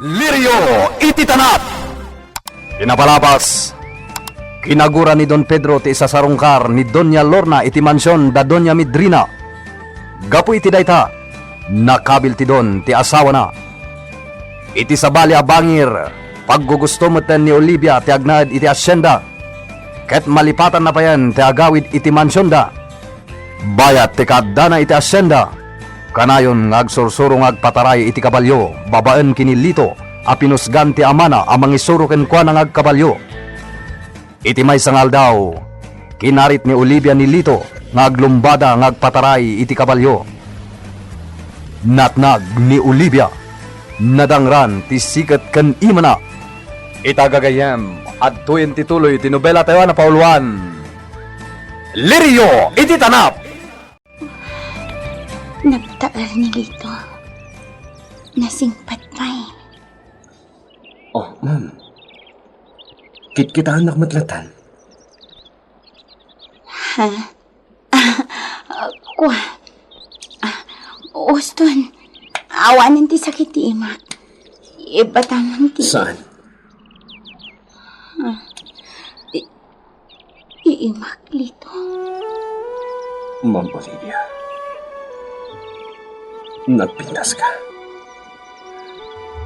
Lirio ititanap. Pinapalabas. Kinagura ni Don Pedro ti isa sarungkar ni Doña Lorna iti mansyon da Doña Midrina. Gapu iti dayta, nakabil ti Don ti asawa na. Iti sabali a bangir, paggugusto moten ni Olivia ti agnad iti asyenda. Ket malipatan na pa yan ti agawid iti mansyon da. Bayat ti kadana iti asyenda. Kanayon ngagsursuro ngagpataray iti kabalyo, babaen kini Lito, apinusgan ti amana amang isuro ken kwa na ngagkabalyo. Iti may sangal daw, kinarit ni Olivia ni Lito, ngaglumbada ngagpataray iti kabalyo. Natnag ni Olivia, nadangran ti sikat ken imana. Itagagayem, at tuyen tituloy ti nobela tayo na pauluan. Lirio ititanap. Nagtaal ni Lito. Nasingpat pa'y. Oh, ma'am. Kit-kita anak matlatan. Ha? Kwa. Uston. Awanan ti sakit ti imak. Ibataman ti. Saan? Iimak, Lito. Ma'am Olivia. Nagpintas ka.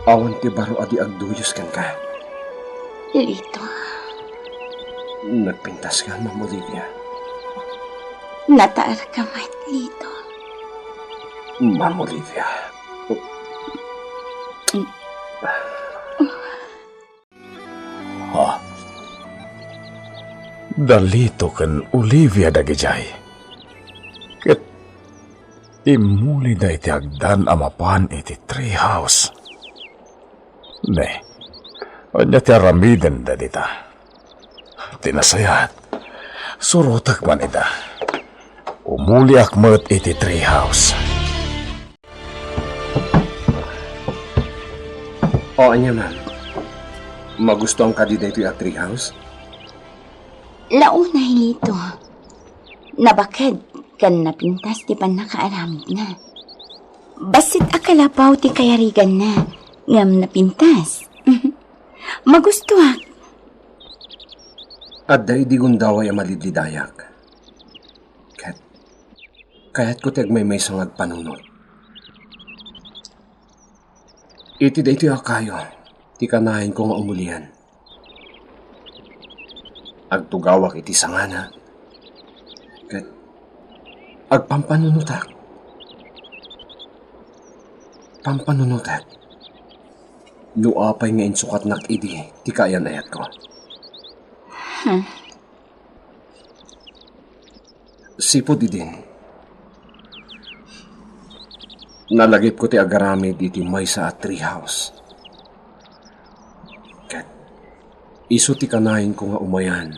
Awan ti baro adi agduyos kan ka. Lito. Nagpintas ka, Ma'am Olivia. Nataar ka mat, Lito. Ma'am Olivia. Ha? Dalito ken Olivia dagijay. Ket imuli da iti agdan amapan iti treehouse. Ne, anya ti aramiden da dita. Tinasayat, surutak man ita. Umuli akmet iti treehouse. O, anya, ma'am. Magustuhan ka di dito yung treehouse? Launay, Lito. Nabakad kan napintas ti pan nakaaramid na. Basit akalapaw ti kayarigan na. Ngam napintas. Magustuhak. At dahi di gundaway ang malidlidayak. Kaya't ko ti agmay sangag panunod. Iti da ito akayo, ti kanahin ko nga umulian. Agtugawak iti sangana. Kat agpampanunutak. Pampanunutak. Nuapay nga insukat nak idi, ti kayan ayat ko. Sipod din. Nalagip ko ti agarami diti may sa treehouse. Kat iso ti kanahin ko nga umayan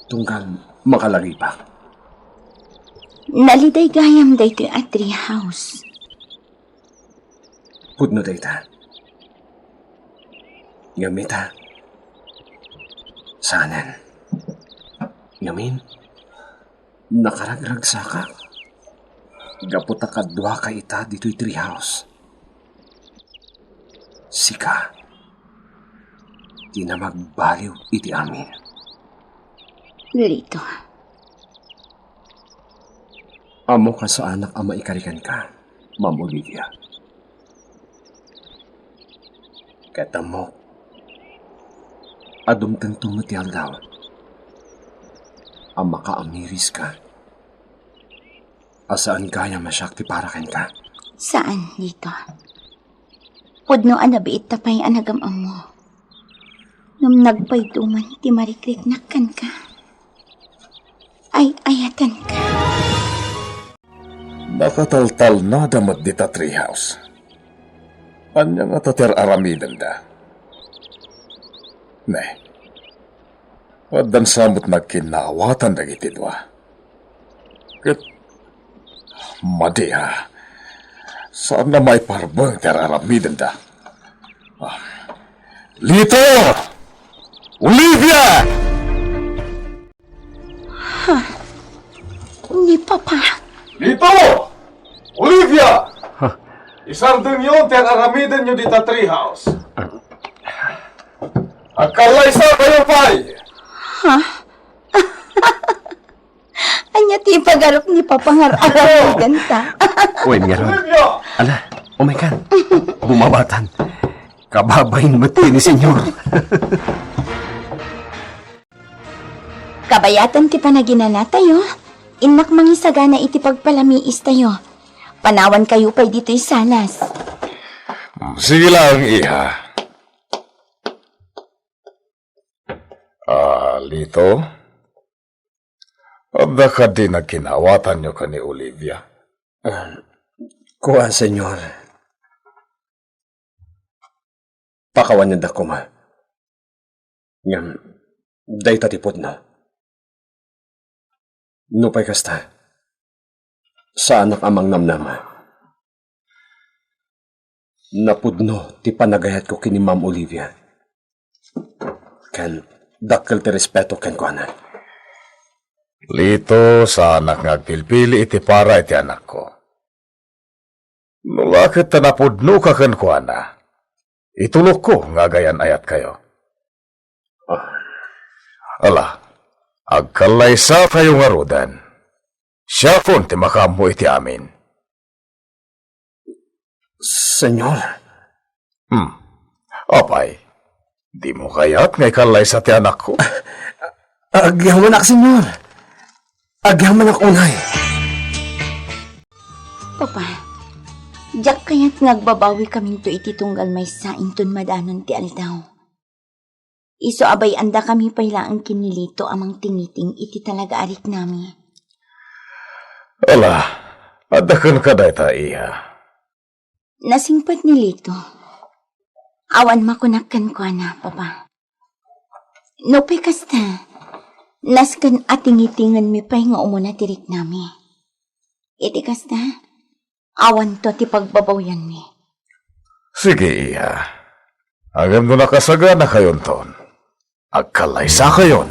tunggal makalagi pa. Naliday gayam day ti a treehouse. Pudno dayta. Ngamita. Sanan. Ngamin. Nakaragrag saka. Gaputa kadwa ka ita dito'y treehouse. Sika. Di na magbaliw iti amin. Lito. Amo ka sa anak ama ikarikan ka, Ma'am Olivia. Katamo. Adum tentu matial daw. Ama ka amiris ka. Asaan kaya masyakti para ken ka? Saan, Lito? Pudno anabiit tapay anagamam mo. Nung nagpaytuman ti marikrik nakkan ka. Ay ayatan ka. Nakataltal na damat dita treehouse. Anya nga tater aramidan da. Ne. Wadan samot nagkinaawatan dagiti dua. Ket madiha. Saan na may parbang teraramidan da? Lito! Olivia! Ni Papa. Lito! Olivia! Isardeng nyo, tiyan aramiden nyo dita treehouse. Akala isa kayo, Pay! Anya ti pagarap ni papangar-araw ganta. Uy, meron. Olivia! Ala, oh my God. Bumabatan. Kababain mati ni senyor. Kabayatan ti panaginana tayo. Inak mangisagana iti pagpalamiis tayo. Panawan kayo pa'y dito'y sanas. Sige lang, iha. Lito? Abda ka din na kinawatan nyo ka ni Olivia. Kuha, senyor. Pakawan niya da ko, ma. Ngam, day tatipod na. Nupay kasta. Sa anak amang namnama. Napudno, ti panagayat ko kini Ma'am Olivia. Kan, dakkel ti respeto ken ko na. Lito, sa anak nga pilpili iti para iti anak ko. Nulakit na napudno ka kan ko na. Itulok ko nga gayan ayat kayo. Ala, agkalay sa kayo nga rudan. Siya kon ti makamu iti amin. Senyor, Apay, di mo kaya't ngay kalay sa ti anak ko. agyaman ak, senyor. Agyaman ak unay. Papa, jak kaya't ngagbabawi kaming to iti tunggal may saintun madanon ti aldaw. Iso abay anda kami pailaang kinilito amang tingiting iti talaga arik nami. Ala, adakan ka day ta iya. Nasingpat ni Lito. Awan makunakkan ko na, Papa. No pe kasta. Naskan atingitingan mi pa'y nga umuna tirik nami. Iti kasta. Awan to ti pagbabawyan mi. Sige iya. Agam no nakasaga na kayon ton. Agkalay sa kayon.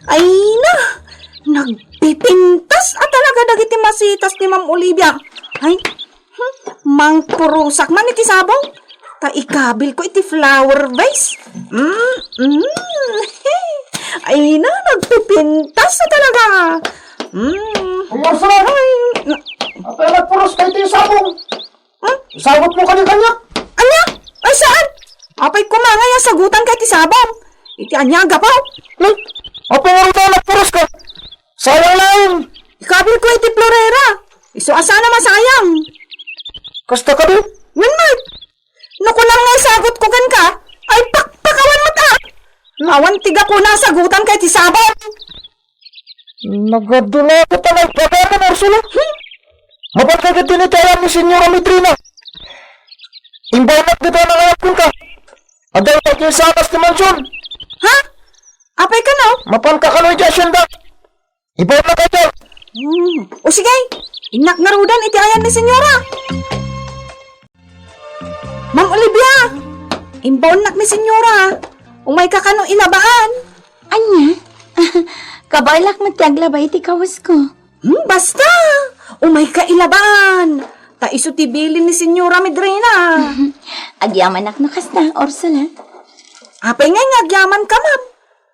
Ay na! Nagpipintas at talaga dagiti masitas ni Ma'am Olivia. Ay, mangpurusak man iti sabaw. Ta ikabil ko iti flower vase. Ay na, nagpipintas na talaga. Ay, At nagpuros kayo ito yung sabong. Sabot mo kanya-kanya. anya? Ay saan? Apay kumangay ang sagutan kay iti sabaw. Iti anyaga pa. Apa nga rin na nagpuros ka? Sayang lang. Ikabil ko iti florera. Iso asana masayang. Kasta ka din. Winmart! Naku lang nga sagot ko gan ka, ay pakpakawan mo ta! Nawan tiga ko na sagutan kay ti sabaw! Nagadula ko talaga pagkakan, Ursula. Mapagkagat din ito alam ni Senyora Midrina. Imbanat dito na ngayap kun ka. Aday ka kayo sa akas ni Mansyon. Ha? Apay ka no? Mapan ka kaloy dyan siyanda. Ibaw na kayo. O sige, inak na rudan iti ayan ni senyora. Ma'am Olivia! Imbonak ni senyora. Umay ka kano inabaan. Anya? Kabalak magtaglabay iti kawas ko. Basta! Umay ka ilabaan. Ta iso tibilin ni senyora Medrina. Agyamanak no kasta, Ursula. Apay ngay ngagyaman ka, ma'am.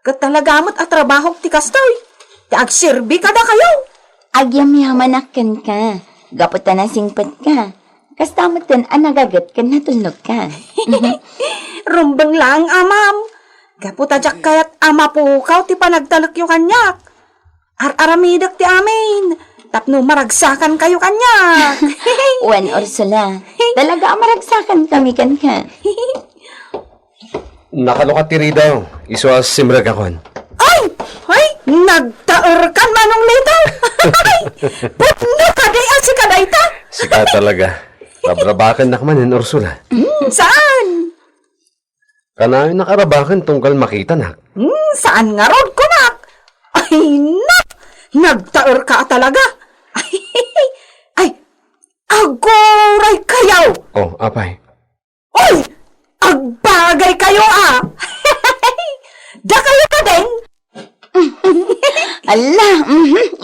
Katalagamot at trabaho ti kastoy. Ti agserbi ka na kayo. Agyam-yamanakan ka. Gaputan na singpat ka. Kastamot kan anagagat ka natulog ka. Rumbang lang, ma'am. Kaputadyak kayat ama pukaw ti panagtalak yung kanyak. Ar-aramidak ti amin. Tapno maragsakan kayo kanyak. Wen, Ursula. Talaga maragsakan kami kan ka. Nakalukat ti Rida. Iso as simrag akon. Ay! Ay! Nagtaer kan manong lito. Ay! Putno ka day si kadayta. Sika talaga. Rabrabakan na kamanin, Ursula. Saan? Kanayon nakarabakan tungkal makita na. Saan nga rod ko, nak? Ay, nak! Nagtaer ka talaga. Ay! Agoray kayaw! Oh, apay. Oy! Agbagay kayo, ah! Da kayo ka din? Hala,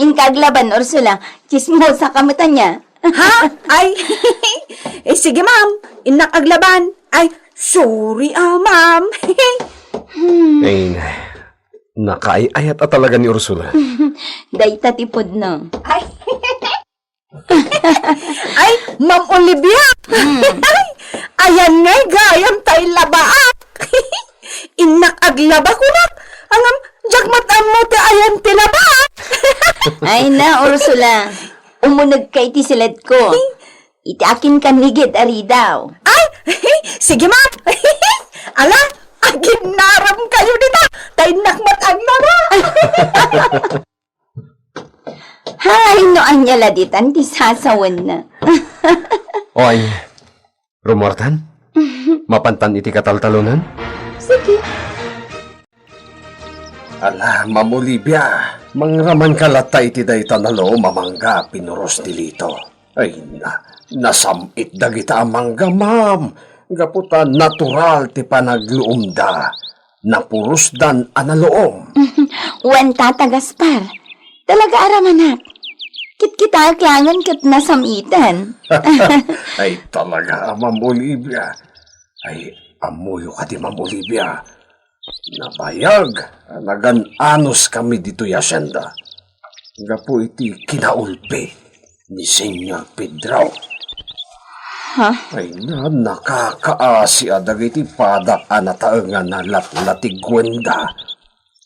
inkaglaban, Ursula. Chismosa kamutan niya. Ha? Ay, sige ma'am, inakaglaban. Ay, sorry ma'am. Ay, nakaayat talaga ni Ursula. Dayta tipod no. Ay, Ma'am Olivia. Ayan ngay, gayam tayo labaak. Inakaglaba ko na. Angam, jagmatan mo ti ayan ti labaak. Ay na, Ursula. Umunag kay ti silid ko. Iti akin kanigid ari daw. Ay, sige ma'am. Ala, agin naram kayo dito. Tayo nakmat ang nara. Hay, no anya laditan ti sasawan na. Oy, rumortan? Mapantan iti kataltalunan? Sige. Ala, Ma'am Olivia, mangraman kalata iti dayta na lo mamangga pinuros dilito. Ay, nasamit dagita amangga, ma'am. Gaputa natural ti panagluumda. Napurusdan analoom. Wan tatagaspar. Talaga aramanak. Kit-kita klangan kat nasamitan. Ay, talaga, Ma'am Olivia. Ay, amuyo ka di, Ma'am Olivia. Nabayag, nagananos kami dito yasyenda. Gapo iti kinaulpi ni Senyor Pedro. Ha? Ay nakakaasi adag iti padak anataengan na latigwenda.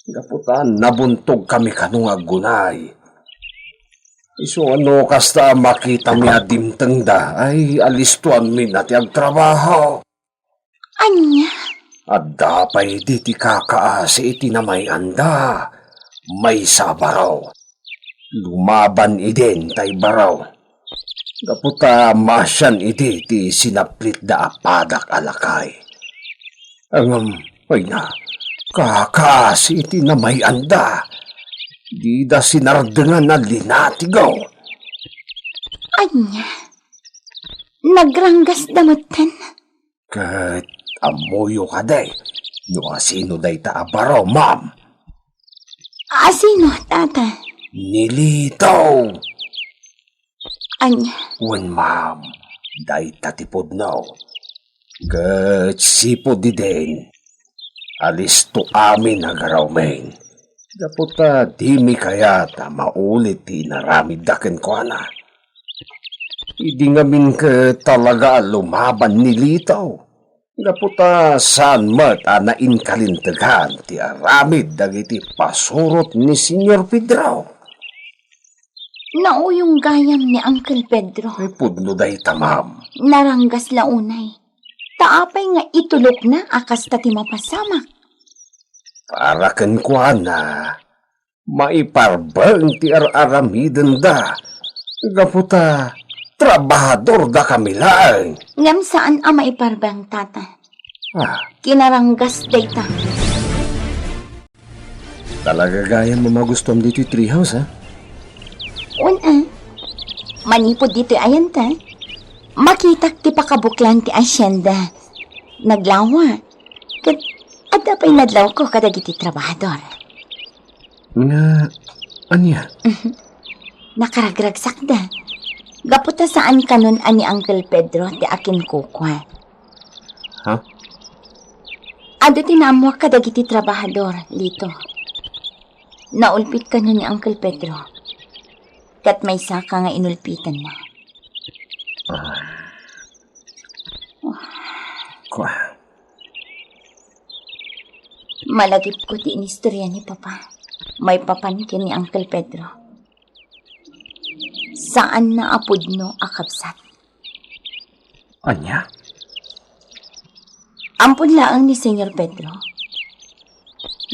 Gaputan, nabuntog kami kanong agunay. Iso ano kasta makita mi adimteng da, ay alistuan mi nati agtrabaho. Anya? At dapay di ti kakaasi iti namay anda. May sabaraw. Lumaban idin tay baraw. Gaputa masyan iti ti sinaplit da apadak alakay. Angam, ay na, kakaasi iti namay anda. Di da sinardengan na linatigaw. Anya? Nagranggas damutan? Kat amuyo ka day. No asino day ta abaraw, ma'am. Asino, tata? Nilitaw. Anya? Wen, ma'am. Day tatipod now. Kat sipod di din. Alis to amin agaraw, men. Daputa di mi kaya ta maulit ti naramid daken ko na. Idi ngamin ka talaga lumaban nilitaw. Daputa saan mat anain kalintagan ti aramid dagiti pasurot ni Senyor Pedro. Nauyong gayam ni Uncle Pedro. Ay pudno day tamam. Naranggas launay. Taapay nga itulok na akas tati mapasamak. Para ken kwa na maiparbang ti aramiden da. Gaputa trabahador da kami lang. Ngam saan ang maiparbang, tata? Ah, Kinaranggas dayta. talaga gaya mo magustuhan dito yung treehouse, ha? Una, manipod dito ayan ta. Makitak ti pakabuklan ti asyenda. Naglawa. Kat, ada pa'y nadlaw ko kadagiti trabahador. Nga, anya? Nakaragragsak da. Gaputa saan kanon ani Uncle Pedro ti akin kukwa. Ha? Ado tinamwa kadagiti trabahador, Lito. Naulpit kanon ni Uncle Pedro. Kat may saka nga inulpitan na. Kwa. Malagip ko ti inistorya ni Papa. May papankin ni Uncle Pedro. Saan na apudno akabsat? Anya? Ampun laang ni Senyor Pedro.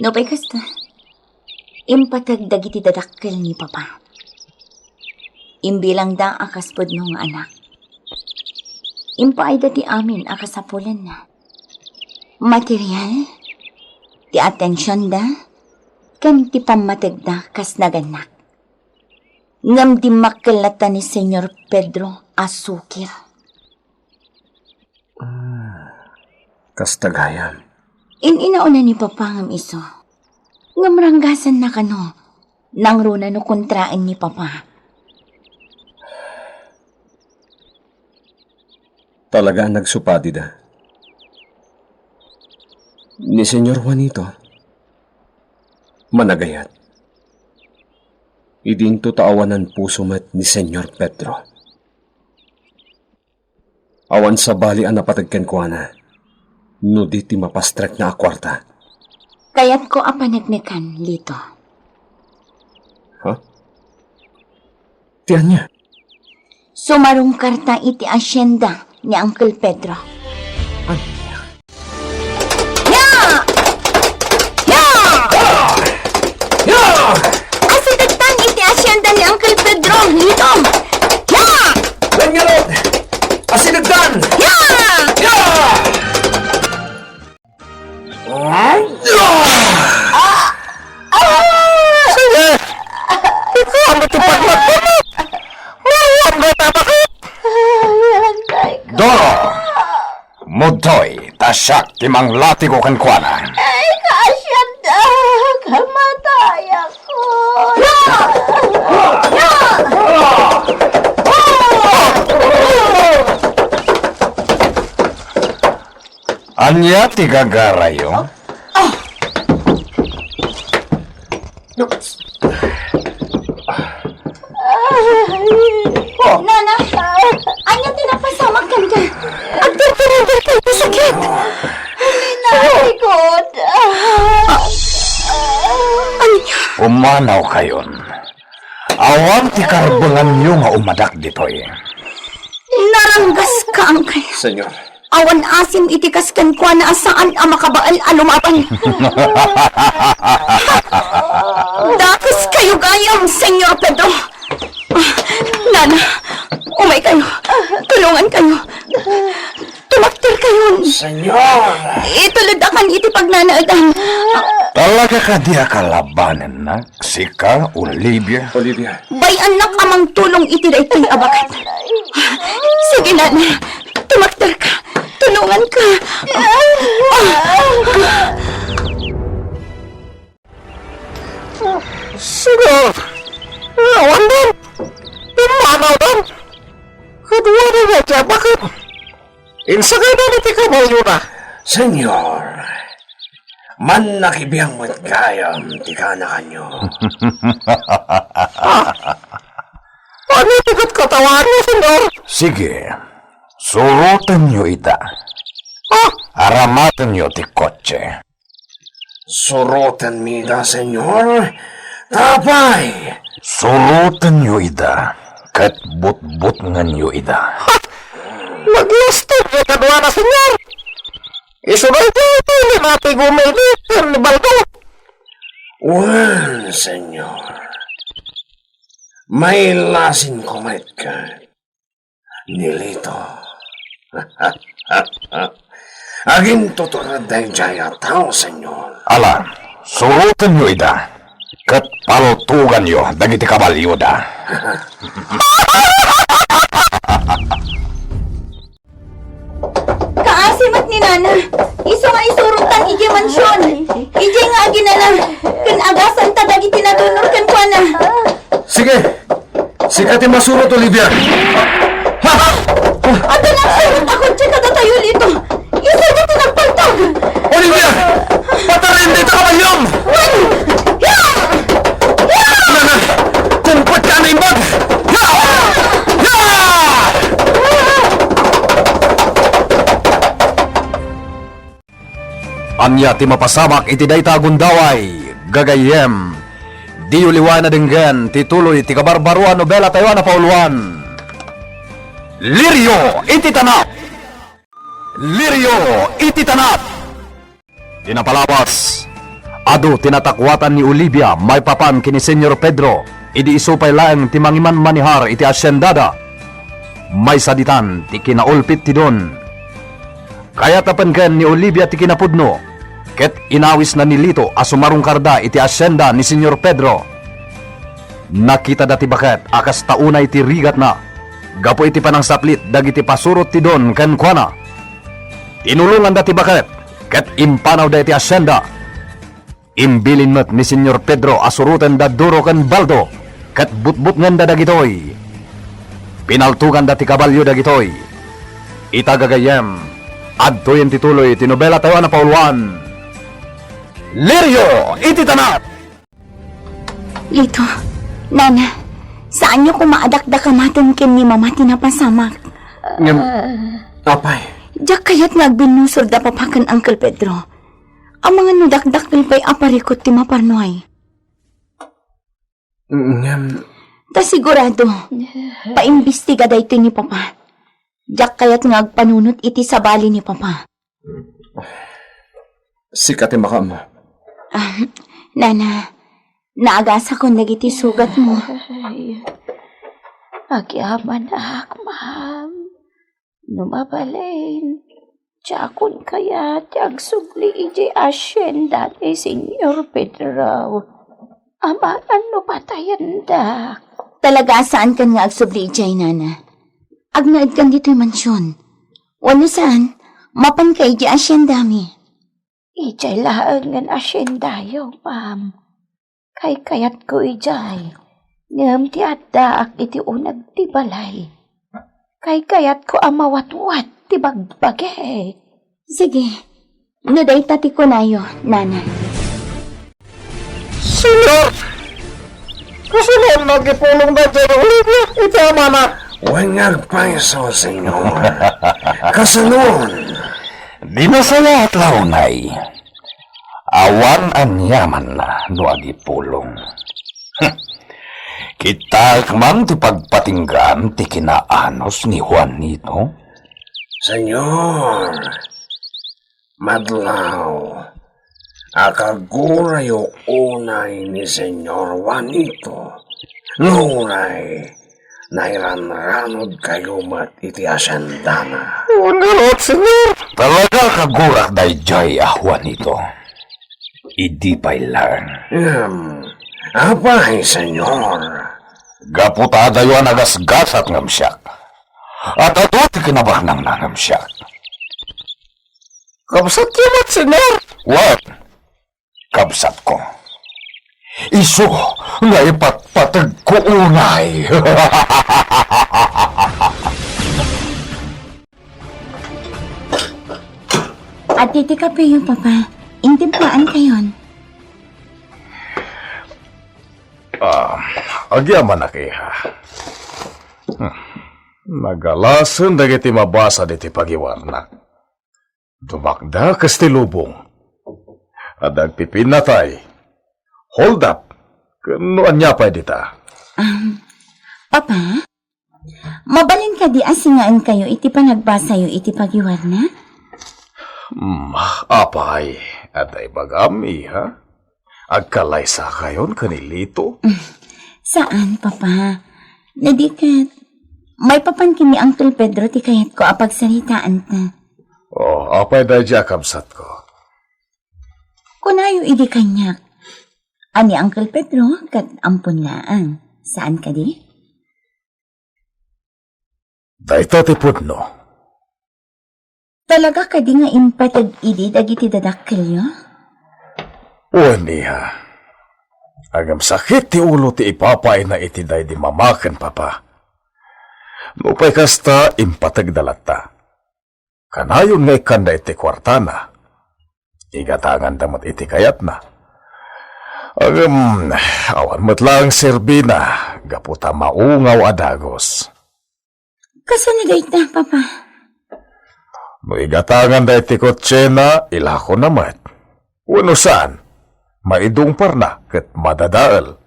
No pa'y kasta. Impatag dagiti dadakkel ni Papa. Imbilang da akas pudno nga anak. Impaay dati amin akasapulan na. Material? Ti atensyon da? Kan ti pamatag da kas naganak. Ngam di makalata ni Senyor Pedro asukir. Kastagayan. Inauna ni Papa ngam iso. Ngam ranggasan na kano. nang runa no kontraan ni Papa. Talaga nagsupadi da. Ni Senyor Juanito. Managayat. Idinto taawanan puso met ni Senyor Pedro. Awan sa bali ang napatagkan ko na. No di ti mapastrek na akwarta. Kaya't ko apanagnikan, Lito. Ha? Tiyan niya. Sumarong karta iti asyenda ni Uncle Pedro. Asidagtan iti asyenda ni Uncle Pedro, Lito! Langyarot! Asinagdan! Sige! Ikaw ang matipag magpunot! Ngayon ba tabakit? Doro! Mudoy, tasyak timang lati ko kankwana. Ay, kasyenda! Kamatay ako! Anya ti gagarayo? Nana, anya tinapasamag ka ka? Agder-derender ka ito sakit. Nalikod. Umanaw kayon. Awan ti karbangan nyo nga umadak ditoy. Naranggas ka, Uncle. Senyor. Awan asim itikas kan kwa na asaan ang makabaal alumapan. Dakos kayo gayam, Senyor Pedro. Nana, umay kayo. Tulungan kayo. Tumaktir kayo. Senyor! Ituludakan iti pagnanaadan. Talaga ka di akalabanan na? Sika, Olivia? Olivia. Bay anak amang tulong iti daytoy abakat. Sige, Nana. Tumaktir ka. Tulungan ka. Sige! Awan din! Imanaw din! Kedua ni Raja, bakit? Insa ka na niti kabayo na? Senyor. Man nakibiyang matgayam, tika na kanyo. Ano tigat katawan mo, senyor? Sige, surutan nyo ita. Aramatan nyo ti kotse. Surutan mida, senyor. Tapay! Surutan nyo ida. Kat but-but nga nyo ida. Mag-listed na kadwa na, senyor! Isunod ito, hindi natin gumilit ni Baldo. Well, senyor. May lasin kumalit ka. Nilito. Agin tuturad dahil jaya tao, senyor. Ala, surutan nyo ida. Kat palutugan nyo, dagiti kabalyo da. Kaasimat ni Nana. Iso nga isurutan iji mansyon. Iji nga ginala. Kan agasan tadag itinadunor kan kwa na. Sige! Sikatin masurot, Olivia! Ato na surut ako tsaka tatayo dito. Isa dito nagpaltag. Olivia! Patarin dito ka balyong! Nana! Kumpot ka na imbag! Anya ti mapasamak iti dayta gundaway, gagayem. Di uliwan na dinggan, tituloy ti kabarbaruan nobela tayo na pauluan. Lirio iti tanap! Lirio iti tanap! Tinapalawas. Ado tinatakwatan ni Olivia may papan kini Senyor Pedro. Idi isupay laeng ti mangiman manihar iti asyendada. May saditan ti kinaulpit ti don. Kaya tapan ken ni Olivia ti kinapudno. Ket inawis na ni Lito asumarong karda iti asyenda ni Senyor Pedro. Nakita dati baket akas taunay ti rigat na. Gapo iti panang saplit dagiti pasurot ti don ken kuana. Tinulungan dati baket ket impanaw da iti asyenda. Imbilin mat ni Senyor Pedro asurutan da duro kan baldo, kat butbut nganda dagitoy. Pinaltugan da ti kabalyo dagitoy. Itagagayem, adto yung tituloy tinobela tayo na pauluan. Lirio, iti tanap! Lito, Nana, saan niyo kumaadakdakamaton kin ni Mama tinapasamak? Apay, Diyak kaya't nagbinusor da papakan Uncle Pedro. Ang mga nudakdakil pa'y aparikot ti maparnoy. Ta sigurado, paimbestiga da ito ni Papa. Diyak kaya't nagpanunot iti sa bali ni Papa. sikati makam. Nana, naagasa ko nagiti sugat mo. Agyaman ak, ma'am. Numabalain. Tiyakon kaya tiyag subli iji asyenda ni Senyor Pedro. Ama, ano patayan da? Talaga saan kan nga agsubli ijay, Nana? Agnaid kan dito'y mansyon. Wano saan, mapan ka iji asyendami. Ijay laan ngan asyenda yo, ma'am. Kay kayat ko ijay. Ngam ti adda ak iti unag ti balay. Kay kayat ko amawat-wat ti bagbagay. Sige, naday tati ko na yo, Nana. Senyor! Kasunod nagipulong na dyan Olivia. Itama na. Wangag paiso, senyor. Kasanon. Di masaya at launay. Awan anyaman na nuagi pulong. Kita man ti pagpatinggan ti kinaanos ni Juanito. Senyor, madlaw. Akagurayo unay ni Senyor Juanito. Nuray, nairanranod kayo mat iti asyendana. Ungalot, senyor. Talaga kagurak day jay Juanito. Idi pa'y lang. Apay, senyor. Gaputada yun agasgas at ngamsyak. At ato ti kinabak ng nangamsyak. Kapsat yamat, senyor. What? Kabsat ko. Iso nga ipatpatag ko unay. At titi kape yung Papa. Intimplaan kayon. Agyaman na kaya. Nagalasan dagiti mabasa diti pagiwarna. Dumakda kastilubong. At nagpipinatay. Hold up. Kanuan niya pa dita. Papa, mabalin ka di asingaan kayo iti panagbasa yo iti pagiwarna? Apay. At ay bagami, ha? Agkalaysa kayon kanilito. Saan, Papa? Nadikat. May papankin ni Uncle Pedro ti kayat ko apagsalitaan ta. Apay da kabsat ko. Kunayo idi kanyak. Ani Uncle Pedro, kat ampun laang. Saan ka di? Dayta ti pudno. Talaga ka di nga impatag idi dagiti dadakkel yo? Niha. Agam sakit ti ulo ti ipapay na iti day di mamakan, Papa. Nupay kasta impatagdalat ta. Kanayon nga ikanda iti kwartana. Igatangan damat iti kayat na. Agam, awan mo't lang serbina. Gaputa maungaw adagos. Kasanigay ta, Papa. No igatangan da iti kotsena, ilako namat. Uno saan? Maidong parna ket madadaal.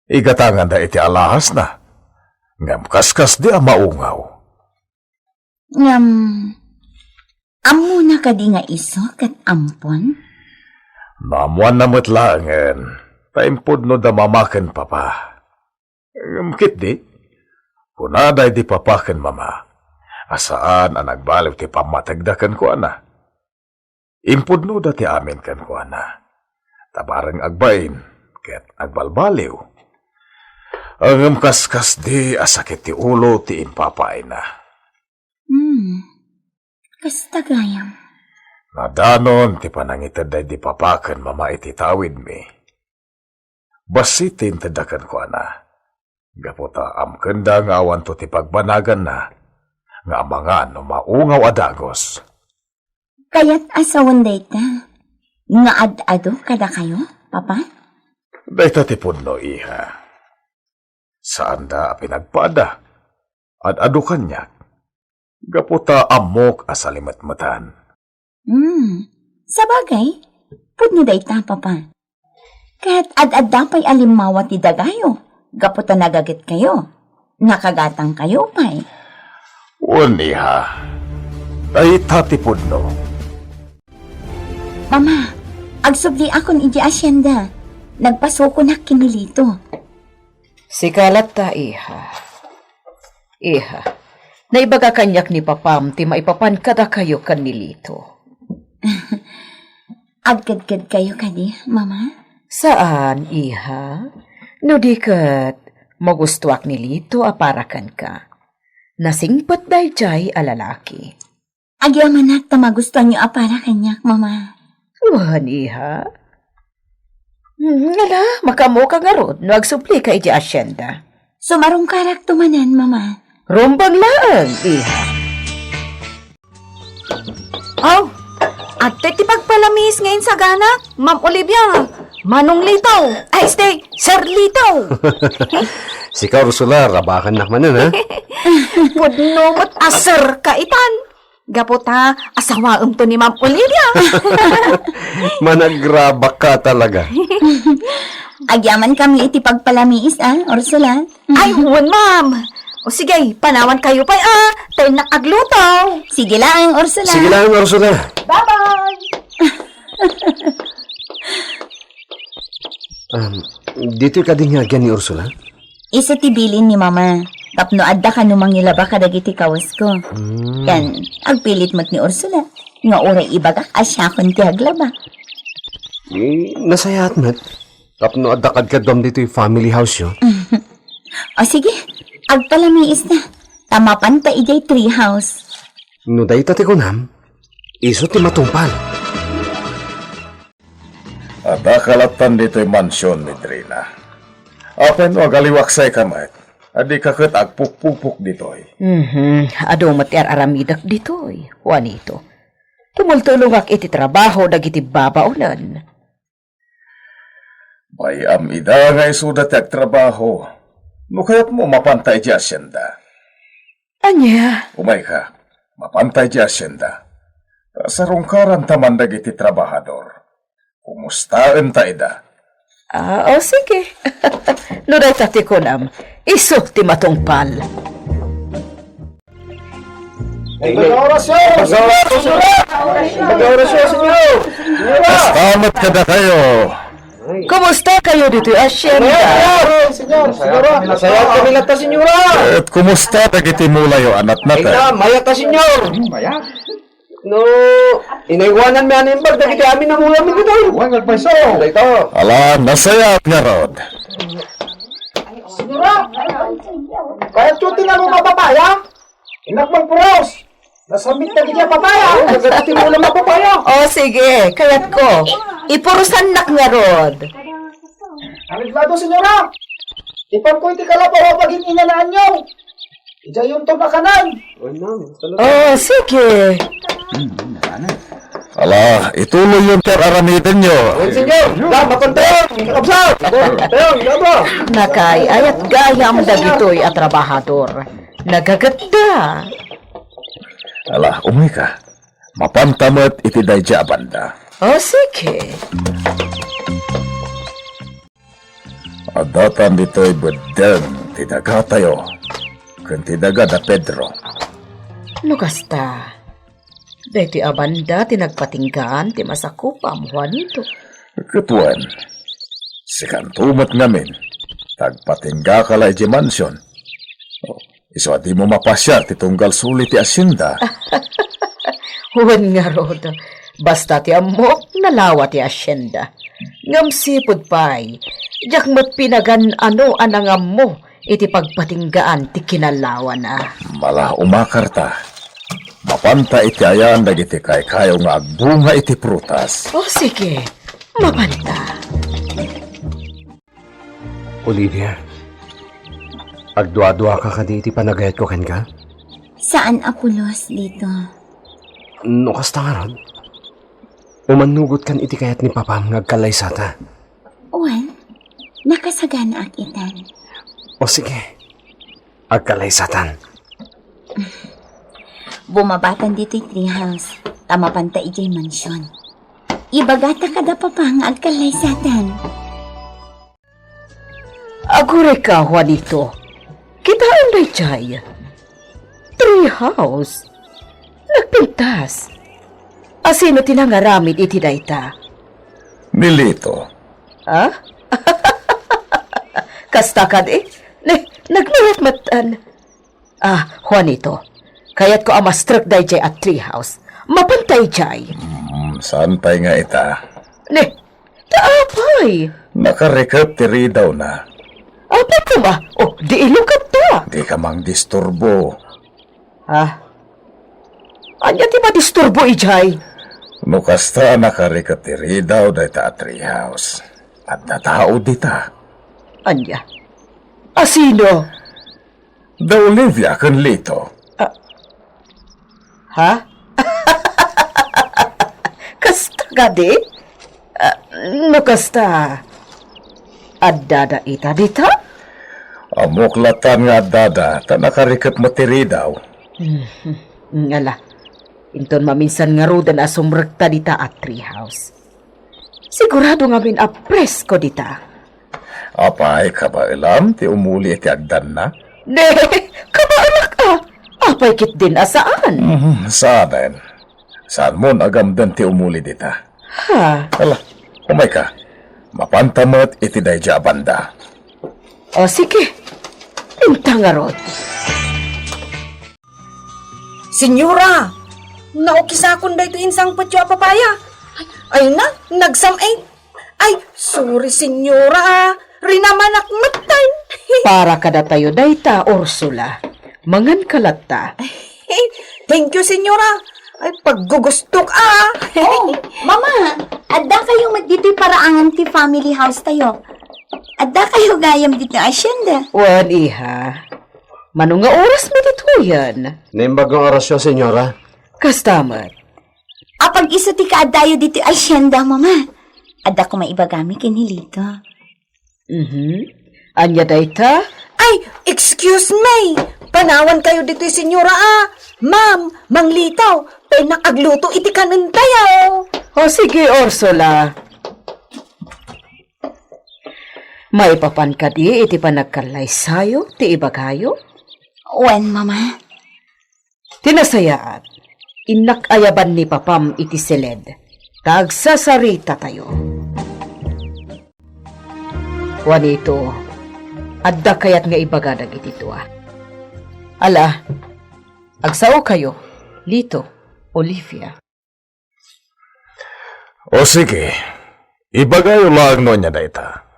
Igatangan da iti alahas na. Ngam kaskas di maungaw. Ngam, amo na ka di nga iso kat ampon? Namuan namot langan. Taimpod no da mamaken, Papa. Ngam kit di. Kunaday di papaken, Mama. Asaan ang nagbaliw ti pamatagdakan ko, ana. Impod no da ti amin kan ko, ana. Tabarang agbain, ket agbalbaliw. Ang kaskas di asakit ti ulo ti impapay na. Kastagayam. Nadanon ti panangitad day di papakan mama iti tawid mi. Basitin tadakan ko ana. Gaputa amkenda nga awan to ti pagbanagan na. Nga amangan no maungaw adagos. Kaya't asawan dayta. Nga ad-ado kada kayo, papa? Dayta ti punno iha. Saan da pinagpada? Ad-ado kanyak. Gaputa amok asalimat-matan. Sabagay, pudno dayta, papa. Kahit ad-ad dapay alimawa ti dagayo, gaputa nagagit kayo. Nakagatang kayo, pay. Uniha. Dayta ti punno. Mama, agsubli akon iji asyenda. Nagpasuko na kinilito. Sikalat ta, iha. Iha, naibaga kanyak ni papam ti maipapan kada kayo kanilito. Agkad-kad kayo kadi, mama? Saan, iha? No di kat magustuak ni Lito aparakan ka. Nasingpat day jay alalaki. Agyaman na tamagustuhan niyo apara kanyak, mama. Wan, iha. Ngala, makamo ka nga rod no agsupli ka iji asyenda. Sumarong karak tumanan, mama. Rumbang laang, iha. Oh, ate ti pagpalamis ngayon sa ganak, Ma'am Olivia. Manong Litaw. Ay, stay, Sir Litaw. Si Ursula, rabakan nakmanan, ha? Pudno mo't aser kaitan. Gaputa, asawaam to ni Ma'am Olivia. Managrabak ka talaga. Agyaman kami iti pagpalamiis, Ursula. Ay, huwan, ma'am. O sige, panawan kayo pa, tayo nakaglutaw. Sige lang, Ursula. Sige lang, Ursula. Bye-bye. Dito ka din nga ni Ursula? Isa tibilin ni mama. Tapno adda ka numangilaba kadagiti kawas ko. Kan, agpilit mo't ni Ursula. Nga oray ibagak asyakon ti aglaba. Nasayat mat. Tapno adakad ka dom dito yung family house yo. O sige, agpalamiis na. Tamapan ta ijay tree house. No dahi tate ko nam, iso ti matungpal. Adakalatan dito'y mansyon ni Drina. Apen o galiwaksay kamat. Adi kakit agpukpukpuk dito'y. Ado matiar aramidak ditoy, Juanito. Tumultulong ak iti trabaho dagiti babaonan. Bayam ida nga isudat ag trabaho. No kaya't mo mapantay di asyenda. Anya? Umay ka, mapantay di asyenda. Sa rungkaran taman dagiti trabahador. Kumustaan ta ida? O sige. Nuray tati ko nam, iso ti matungpal. Kastamat ka na kayo. Kumusta kayo dito, Asyenda? Masaya kami lang ta, senyora. At kumusta dagiti mulayo anat Ay nata? na, maya ta, senyor. No, inaiwanan mi anin bag, dagiti amin ang ulam ito. Huwag nagpaiso. Dito. Ala, nasayat nga rod. Senyora, kahit tuti na mo mapapaya, inakbang puros. Nasamit na kita papaya. Nagkati mo ulam mapapaya. O sige, kayat ko. Ipurusan nak nga rod. Ariglado, senyora. Ipan ko iti kalapaw pagin inanaan nyo. Ija yung tumakanan. O sige. Ala, ituloy yung aramidin nyo. Senyor, makontayon. Kakabsat. Tayon, gaba. Nakay ayat gayam dagitoy at trabahador. Nagaganda. Ala, umay ka. Mapantamat iti dayja banda. O sige. Adatan dito'y bedeng tidaga tayo. Kung tidaga da Pedro. Nukasta. Dahiti abanda tinagpatinggaan ti masakupam, Juanito. Ketuan, sikantumat ngamin. Tagpatingga ka lay di mansyon. Iso di mo mapasya ti tunggal sulit ti asyenda. Huwan nga rod. Basta ti amok nalawa ti asyenda. Ngam sipod pa'y. Diyak mo't pinagan ano anangam mo iti pagpatinggaan ti kinalawa na. Mala umakarta. Mapanta iti ayan dagiti kayo nga agbunga iti prutas. O sige, mapanta. Olivia, agdua-dua ka iti panagayat ko kan ka? Saan Apulos dito? No kasta nga ron? Umanugot kan iti kayat ni Papam ngagkalaysata. Uwan, nakasagana ak itan. O sige, agkalaysatan. Bumabatan dito yung treehouse. Tama panta ijay mansyon. Ibagata kada pa nga agkalaysatan. Agure ka, Juanito. Kitaan na jay. Tree house. Nagpintas. Asino tinangaramid iti dayta? Nilito. Ha? Kasta ka di? Nagmalat-matan. Juanito. Kaya't ko amastruk day jay at tree house. Mapantay jay. Saan pa'y nga ita? Taapay. Nakarekap tiri daw na. Apa ko ba? Di ilukat ta. Di ka mang disturbo. Anya ti ba disturbo ijay? No kasta nakarekap tiri daw da ita at treehouse. At natao dita. Anya? Asino? Da Olivia kan lito. Ha? Kasta ka di? No kasta. Addada ita dita? Amuklatan nga dada, ta nakarikat matiri daw. Ngala. Inton maminsan nga rudan asumrekta dita at treehouse. Sigurado nga min apres ko dita. Apay ka ba ilam, ti umuli iti agdan na? Ne, kabaanak ka. Apay kit din asaan? Saan? Saan mo nagamdan ti umuli dita? Ha? Ala, umay ka. Mapantamat iti dayja banda. O sige. Pinta nga rod. Senyora, naukisakon da ito insang patyo papaya. Ay na, nagsamay. Ay, sorry senyora. Rinamanak matay. Para kada tayo dayta, Ursula. Mangan kalata. Thank you senyora. Ay, paggugustok Oh, mama, adda kayo magdito'y paraangan ti family house tayo. Adda kayo gayam dito asyenda. Wan iha. Manong nga oras mo dito yan. Naimbag ang orasyon, senyora. Kastamat. Apag iso ti kaadayo dito asyenda, mama. Adda ko maibagami kinilito. Anya dayta? Ay, excuse me. Panawan kayo dito senyora Ma'am, manglitaw. Pinakagluto iti kanin tayo. O sige, Ursula. May papan ka di, iti pa nagkalay-sayo, ti ibagayo? Wen, mama. Tinasayaat, inakayaban ni papam iti seled. Tagsasarita tayo. Juanito, adda kayat nga ibagadag iti tuwa. Ala, agsao kayo, Lito, Olivia. O sige, ibagayo lang no niya dayta.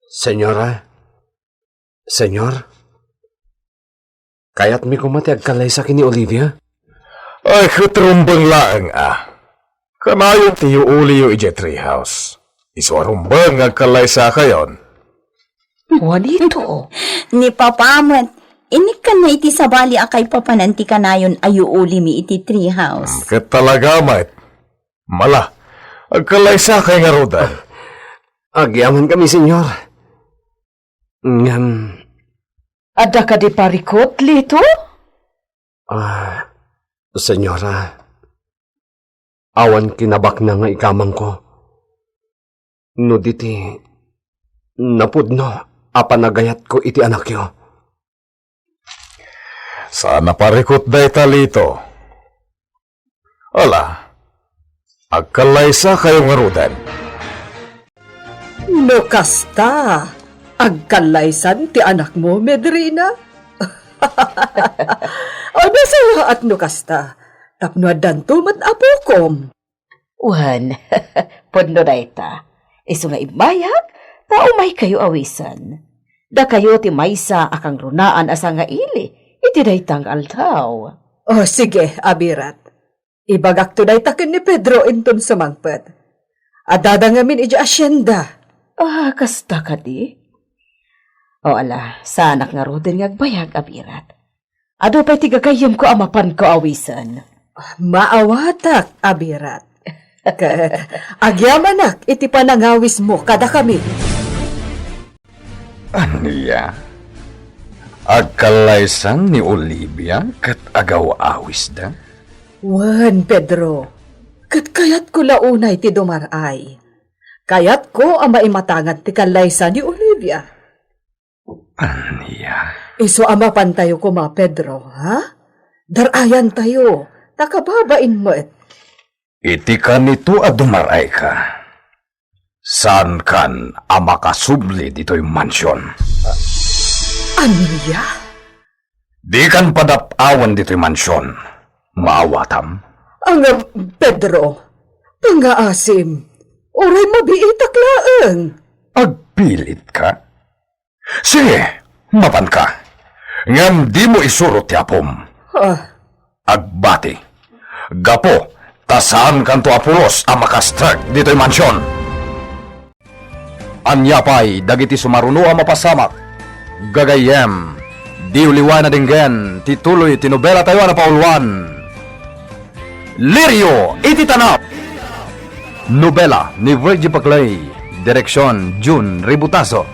Senyora? Senyor? Kaya't mi kumati agkalay sa ni Olivia? Ay, kutrumbang laang Kanayon tiyo uli yung ije treehouse. Iswarumbang agkalay sa kayon. Juanito, Ni papamat, inik ka na iti sabali akay papananti ka na yun ayuuli mi iti treehouse. Kat talaga, mate. Mala, agkalay sa kay nga rodan. Agyaman kami, senyor. adda ka di parikot, Lito? Senyora, awan kinabak na nga ikamang ko. No diti, napudno, apanagayat ko iti anak yo. Sana parikot dayta Lito. Ala, agkalay sa kayo nga rodan. No kasta. Agkalaysan ti anak mo, Medrina. Ano sa lahat no kasta? Tapno adanto mat apokom. Wan, podno dayta. Isu nga ibayag, taumay kayo awisan. Da kayo ti maysa akang runaan asa nga ili, iti daytang altaw. Oh, sige, abirat. Ibagak to day takin ni Pedro inton sa mangpet. Adada ngamin ija asyenda. Ah, kasta ka di? O ala, sanak nga ro din ngagbayag, abirat. Ado pa'y tigagayom ko amapan ko awisan. Maawatak, abirat. Agyamanak, iti panangawis mo kada kami. Aniya? Agkalaysan ni Olivia kat agaw awis da? Wan, Pedro. Kat kayat ko launay ti dumaray. Kayat ko ang maimatangan ti kalaysa ni Olivia. Aniya? Iso ama pantayo ko ma, Pedro, ha? Darayan tayo. Takababain mo et. Iti ka nito adumaray ka. Saan kan ang makasubli dito'y mansyon? Aniya? Di kan padapawan dito'y mansyon. Maawatam. Ang Pedro, pangaasim. Oray mabiitak laeng. Agpilit ka? Sige, mapan ka. Ngam di mo isurot ti apom. Agbati. Gapo, tasaan kanto apulos ang makastrag dito'y mansyon. Anyapay, dagiti sumaruno ang mapasamak. Gagayem, di uliwan na dinggen, tituloy tinobela tayo na paulwan. Lirio, iti tanap! Nobela ni Virgie Paclay, direksyon June Ributaso.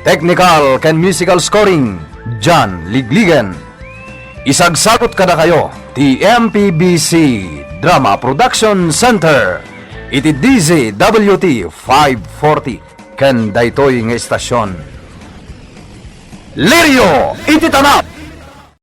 Technical and musical scoring, John Ligligen. Isagsagot kada kayo, TMPBC Drama Production Center. Iti DZWT 540, ken daytoy nga istasyon. Lirio, iti tanap!